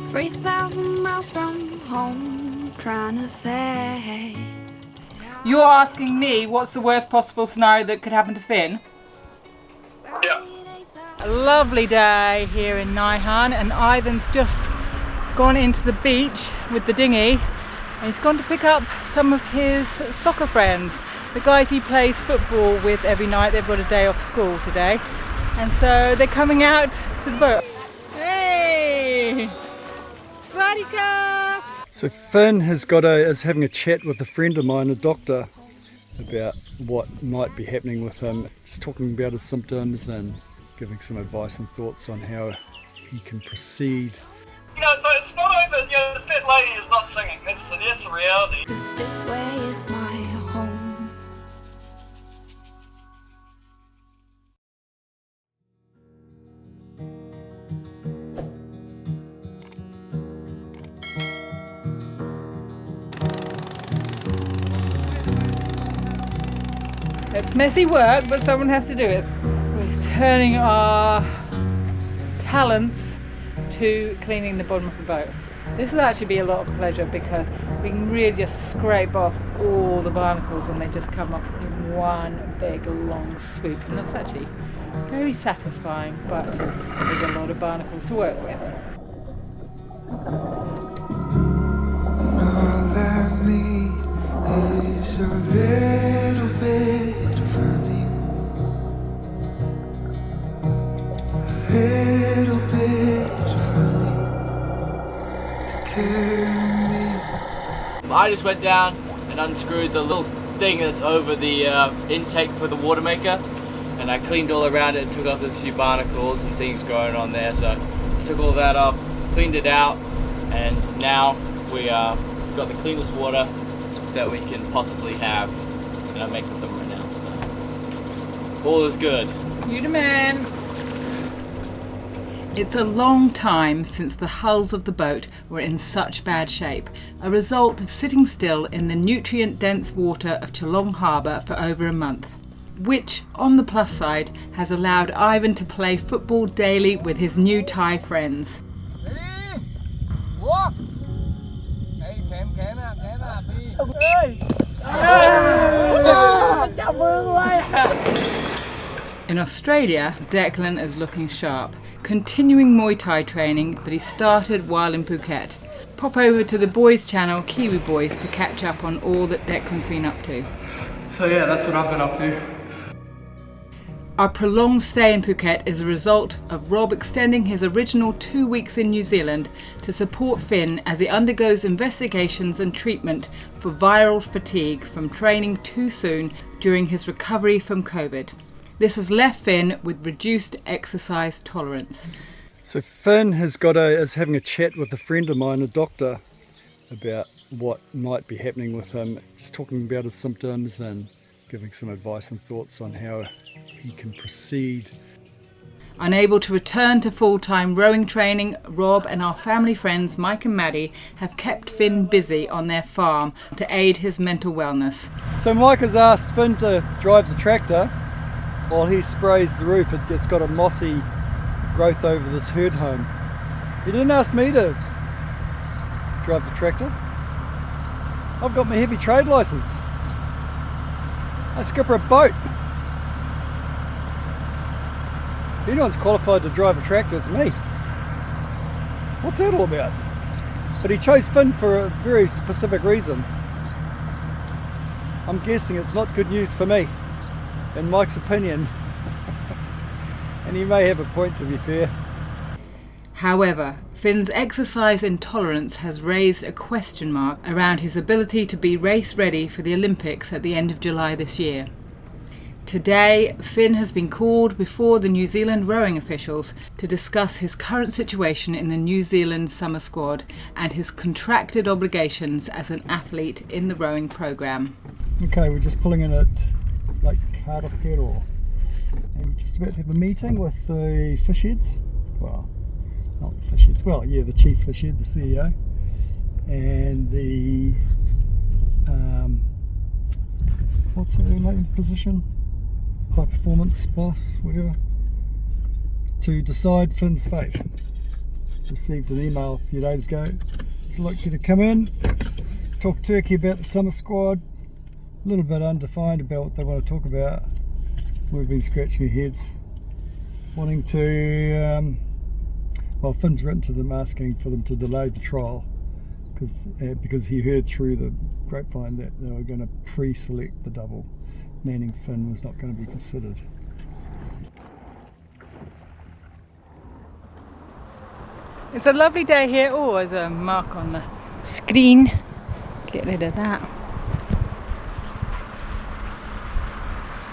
3,000 miles from home, trying to say. You're asking me what's the worst possible scenario that could happen to Finn? Yeah. A lovely day here in Naihan, and Ivan's just gone into the beach with the dinghy and he's gone to pick up some of his soccer friends, the guys he plays football with every night. They've got a day off school today, and so they're coming out to the boat. Hey! Swadika! So Finn is having a chat with a friend of mine, a doctor, about what might be happening with him, just talking about his symptoms and giving some advice and thoughts on how he can proceed. You know, so it's not over, you know, the fat lady is not singing, that's the reality. 'Cause this way is my home. It's messy work, but someone has to do it. We're turning our talents to cleaning the bottom of the boat. This will actually be a lot of pleasure because we can really just scrape off all the barnacles and they just come off in one big long swoop, and that's actually very satisfying, but there's a lot of barnacles to work with. All I need is a little bit of honey, a little bit of honey to carry me. I just went down and unscrewed the little thing that's over the intake for the water maker, and I cleaned all around it and took off a few barnacles and things going on there. So I took all that off, cleaned it out, and now we've got the cleanest water that we can possibly have, and I'm making some right now, so all is good. You the man! It's a long time since the hulls of the boat were in such bad shape, a result of sitting still in the nutrient-dense water of Geelong Harbour for over a month, which, on the plus side, has allowed Ivan to play football daily with his new Thai friends. Ready? Walk! Hey, In Australia, Declan is looking sharp, continuing Muay Thai training that he started while in Phuket. Pop over to the boys channel, Kiwi Boys, to catch up on all that Declan's been up to. So yeah, that's what I've been up to. Our prolonged stay in Phuket is a result of Rob extending his original 2 weeks in New Zealand to support Finn as he undergoes investigations and treatment for viral fatigue from training too soon during his recovery from COVID. This has left Finn with reduced exercise tolerance. So Finn is having a chat with a friend of mine, a doctor, about what might be happening with him, just talking about his symptoms and giving some advice and thoughts on how he can proceed. Unable to return to full-time rowing training, Rob and our family friends Mike and Maddie have kept Finn busy on their farm to aid his mental wellness. So Mike has asked Finn to drive the tractor while he sprays the roof. It's got a mossy growth over this herd home. You didn't ask me to drive the tractor. I've got my heavy trade licence. I skipper a boat. If anyone's qualified to drive a tractor, it's me. What's that all about? But he chose Finn for a very specific reason. I'm guessing it's not good news for me, in Mike's opinion. And he may have a point, to be fair. However, Finn's exercise intolerance has raised a question mark around his ability to be race ready for the Olympics at the end of July this year. Today, Finn has been called before the New Zealand rowing officials to discuss his current situation in the New Zealand summer squad and his contracted obligations as an athlete in the rowing programme. Okay, we're just pulling in at Lake Karapiro, and we're just about to have a meeting with the fish heads. Well, not the fish heads, well, yeah, the chief fish head, the CEO, and the, what's her name, position? High performance boss, whatever, to decide Finn's fate. received an email a few days ago. I'd like you to come in, talk turkey about the summer squad. A little bit undefined about what they want to talk about. We've been scratching our heads, wanting to, well, Finn's written to them asking for them to delay the trial because he heard through the grapevine that they were going to pre-select the double, meaning Finn was not going to be considered. It's a lovely day here. Oh, there's a mark on the screen. Get rid of that.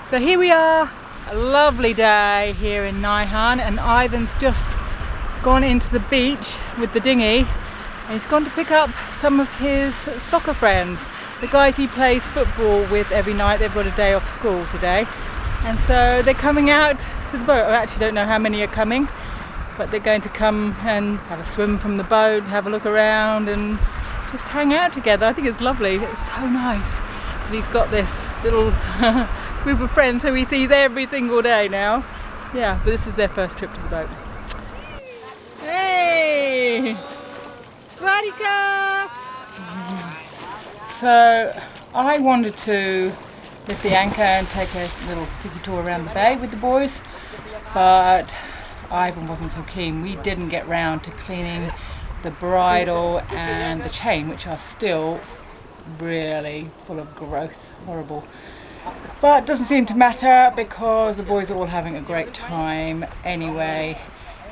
So here we are, a lovely day here in Naihan, and Ivan's just gone into the beach with the dinghy and he's gone to pick up some of his soccer friends, the guys he plays football with every night. They've got a day off school today, and so they're coming out to the boat. I actually don't know how many are coming, but they're going to come and have a swim from the boat, have a look around and just hang out together. I think it's lovely. It's so nice that he's got this little group of friends who he sees every single day now. Yeah, but this is their first trip to the boat. Hey! Swadika! So I wanted to lift the anchor and take a little tiki tour around the bay with the boys, but Ivan wasn't so keen. We didn't get round to cleaning the bridle and the chain, which are still really full of growth, horrible. But it doesn't seem to matter because the boys are all having a great time anyway.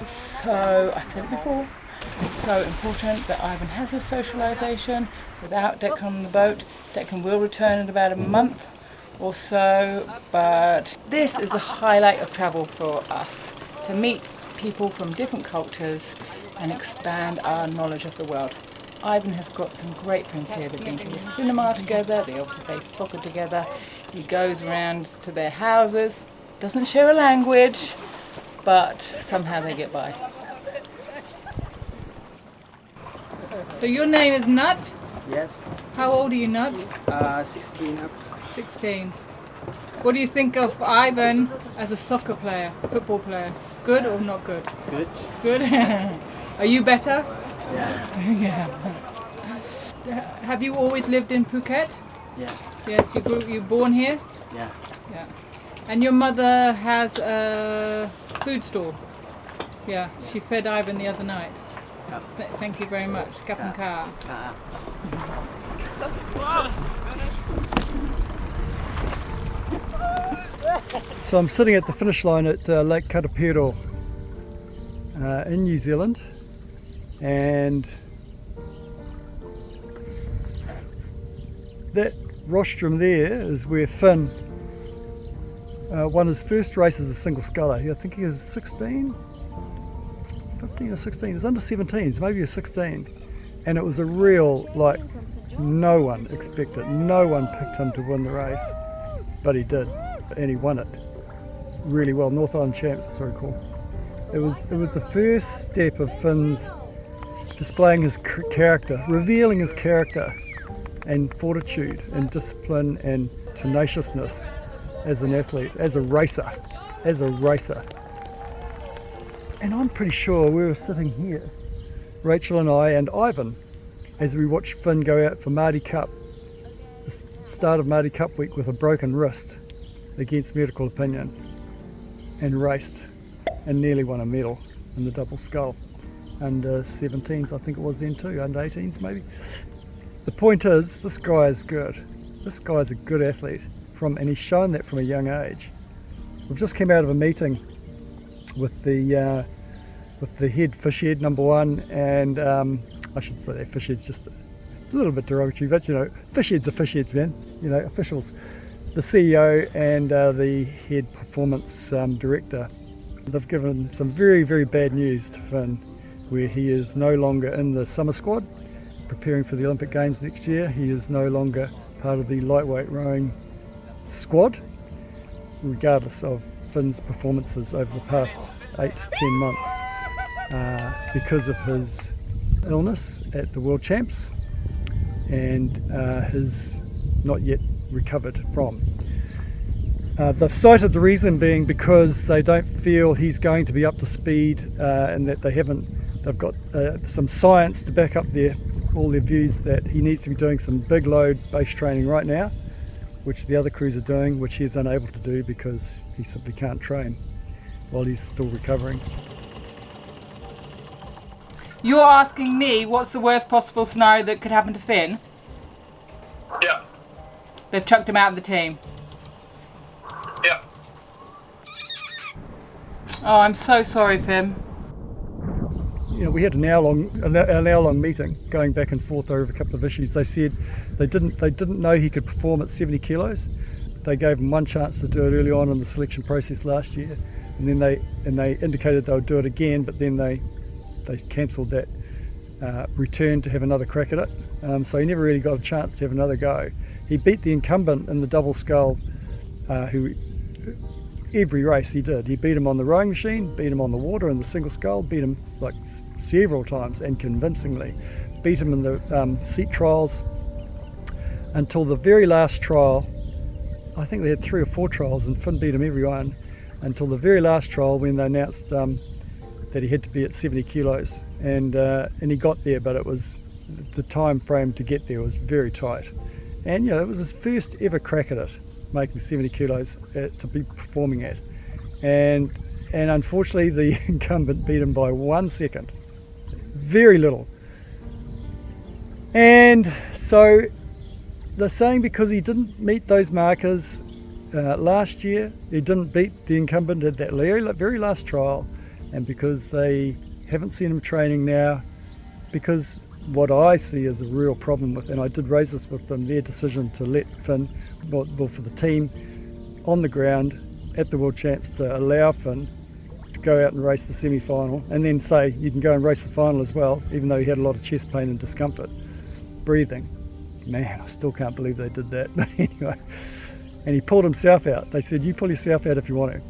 So, I've said it before, it's so important that Ivan has his socialisation without Declan on the boat. Declan will return in about a month or so, but this is the highlight of travel for us, to meet people from different cultures and expand our knowledge of the world. Ivan has got some great friends here. They've been to the cinema together, they obviously play soccer together. He goes around to their houses, doesn't share a language, but somehow they get by. So your name is Nut? Yes, How old are you, Nut? 16 up. 16. What do you think of Ivan as a soccer player, football player? Good or not good? Good. Good? Are you better? Yes. Yeah. Have you always lived in Phuket? Yes. Yes, you born here? Yeah. Yeah. And your mother has a food store? Yeah, she fed Ivan the other night. Thank you very much. Kapan ka. So I'm sitting at the finish line at Lake Karapiro in New Zealand, and that rostrum there is where Finn won his first race as a single sculler. I think he was 15 or 16, he was under 17s, maybe he was 16, and it was a real, like, no one expected, no one picked him to win the race, but he did, and he won it really well. North Island Champs, it's very cool. It was the first step of Finn's displaying his character, revealing his character and fortitude and discipline and tenaciousness as an athlete, as a racer. And I'm pretty sure we were sitting here, Rachel and I and Ivan, as we watched Finn go out for Māori Cup, the start of Māori Cup week, with a broken wrist against medical opinion, and raced and nearly won a medal in the double scull. Under 17s, I think it was then too, under 18s maybe. The point is, this guy is good. This guy's a good athlete, and he's shown that from a young age. We've just come out of a meeting with the head fish head number one, and I should say that fish head's just a little bit derogatory, but you know, fish heads are fish heads, man. You know, officials, the CEO and the head performance director. They've given some very, very bad news to Finn, where he is no longer in the summer squad, preparing for the Olympic Games next year. He is no longer part of the lightweight rowing squad, regardless of Finn's performances over the past 8 to 10 months, because of his illness at the World Champs and his not yet recovered from. They've cited the reason being because they don't feel he's going to be up to speed and that they haven't they've got some science to back up all their views that he needs to be doing some big load base training right now, which the other crews are doing, which he's unable to do because he simply can't train while he's still recovering. You're asking me what's the worst possible scenario that could happen to Finn? Yeah. They've chucked him out of the team. Yeah. Oh, I'm so sorry, Finn. You know, we had an hour-long meeting going back and forth over a couple of issues. They said they didn't know he could perform at 70 kilos. They gave him one chance to do it early on in the selection process last year, and then they indicated they would do it again, but then they cancelled that return to have another crack at it. So he never really got a chance to have another go. He beat the incumbent in the double scull, who every race he did. He beat him on the rowing machine, beat him on the water in the single scull, beat him like several times and convincingly. Beat him in the seat trials until the very last trial. I think they had 3 or 4 trials and Finn beat him every one until the very last trial when they announced that he had to be at 70 kilos, and he got there, but it was the time frame to get there was very tight, and it was his first ever crack at it, making 70 kilos to be performing at, and unfortunately the incumbent beat him by 1 second, very little. And so they're saying because he didn't meet those markers last year, he didn't beat the incumbent at that very last trial, and because they haven't seen him training now, because what I see is a real problem with, and I did raise this with them, their decision to let Finn, well for the team on the ground at the World Champs, to allow Finn to go out and race the semi-final, and then say you can go and race the final as well, even though he had a lot of chest pain and discomfort breathing. Man, I still can't believe they did that. But anyway, and he pulled himself out. They said, you pull yourself out if you want to,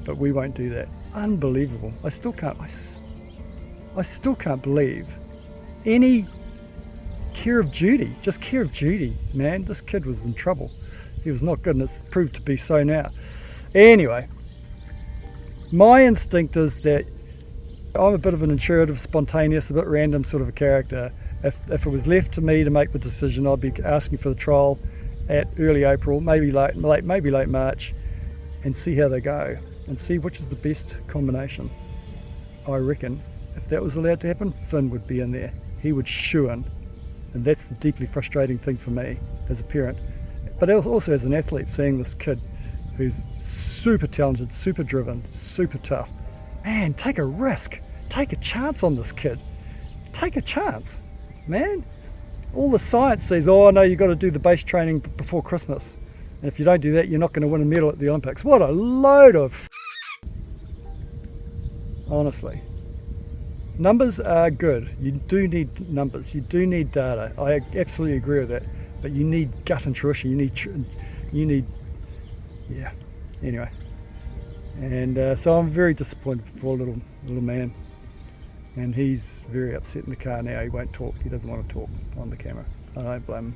but we won't do that. Unbelievable. I still can't believe any care of duty, just care of duty, man. This kid was in trouble. He was not good, and it's proved to be so now. Anyway, my instinct is that I'm a bit of an intuitive, spontaneous, a bit random sort of a character. If it was left to me to make the decision, I'd be asking for the trial at early April, maybe late March, and see how they go, and see which is the best combination. I reckon if that was allowed to happen, Finn would be in there. He would shoo in, and that's the deeply frustrating thing for me as a parent, but also as an athlete, seeing this kid who's super talented, super driven, super tough. Man, take a risk, take a chance on this kid. Take a chance, man. All the science says, oh no, you've got to do the base training before Christmas, and if you don't do that, you're not going to win a medal at the Olympics. What a load of honestly. Numbers are good. You do need numbers. You do need data. I absolutely agree with that. But you need gut intuition. You need, yeah. Anyway, and so I'm very disappointed for little man, and he's very upset in the car now. He won't talk. He doesn't want to talk on the camera. I don't blame him.